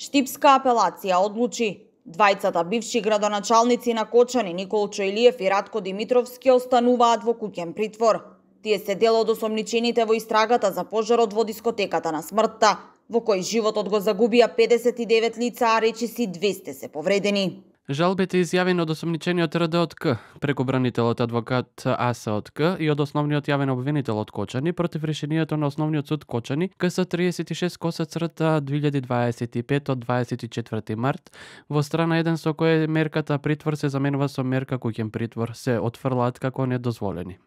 Штипска апелација одлучи. Двајцата бивши градоначалници на Кочани, Николчо Илиев и Радко Димитровски, остануваат во куќен притвор. Тие се дел од осомничените во истрагата за пожарот во дискотеката на смртта, во кој животот го загубија 59 лица, а речиси 200 се повредени. Жалбите изјавени од осомничениот РД.К, преку бранителот адвокат АС.К и од основниот јавен обвинител од Кочани против решението на Основниот суд Кочани КС 36 / 2025 од 24 март во страна 1 со кој мерката притвор се заменува со мерка куќен притвор се отфрлаат како недозволени.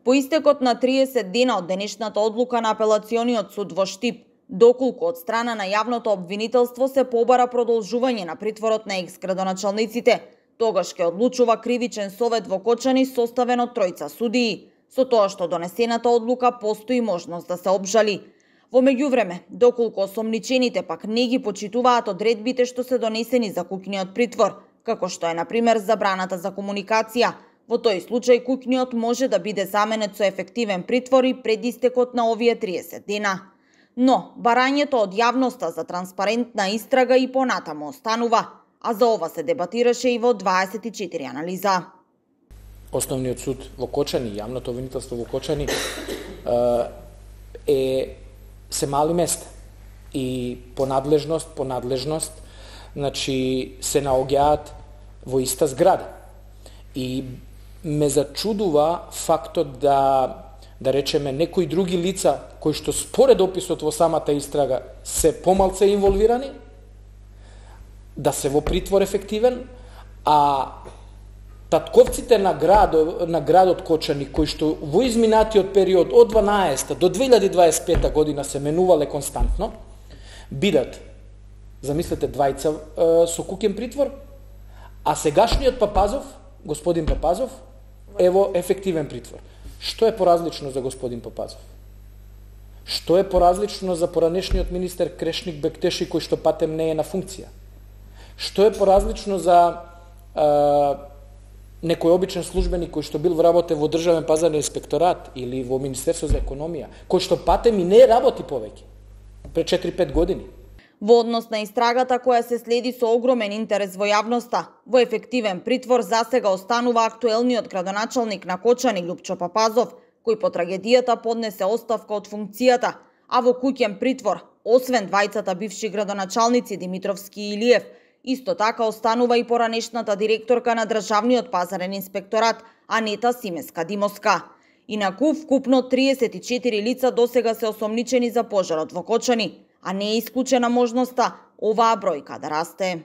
По истекот на 30 дена од денешната одлука на апелациониот суд во Штип, доколку од страна на јавното обвинителство се побара продолжување на притворот на екс-градоначалниците, тогаш ќе одлучува кривичен совет во Кочани составен од тројца судии. Со тоа што донесената одлука постои можност да се обжали. Во меѓувреме, доколку осомничените пак не ги почитуваат одредбите што се донесени за куќниот притвор, како што е на пример забраната за комуникација, во тој случај куќниот може да биде заменет со ефективен притвор и пред истекот на овие 30 дена. Но, барањето од јавноста за транспарентна истрага и понатаму останува, а за ова се дебатираше и во 24 анализа. Основниот суд во Кочани, јавното обвинителство во Кочани се мали места и по надлежност, значи се наоѓаат во иста зграда. И ме зачудува фактот да речеме некои други лица кои што според описот во самата истрага се помалце инволвирани, да се во притвор ефективен, а татковците на градот Кочани, кои што во изминатиот период од 12 до 2025 година се менувале константно, бидат, замислете, двајца со куќен притвор, а сегашниот Папазов, господин Папазов, ево ефективен притвор. Што е поразлично за господин Папазов? Што е поразлично за поранешниот министер Крешник Бектеши, кој што патем не е на функција? Што е поразлично за некој обичен службеник кој што бил вработен во Државен пазарен инспекторат или во Министерство за економија, кој што патем и не работи повеќе пред 4-5 години? Во однос на истрагата која се следи со огромен интерес во јавноста, во ефективен притвор засега останува актуелниот градоначалник на Кочани Љупчо Папазов, кој по трагедијата поднесе оставка од функцијата, а во куќен притвор, освен двајцата бивши градоначалници Димитровски и Илиев, исто така останува и поранешната директорка на Државниот пазарен инспекторат Анета Симеска Димоска. Инаку, вкупно 34 лица досега се осомничени за пожарот во Кочани, а не е исклучена можноста оваа бројка да расте.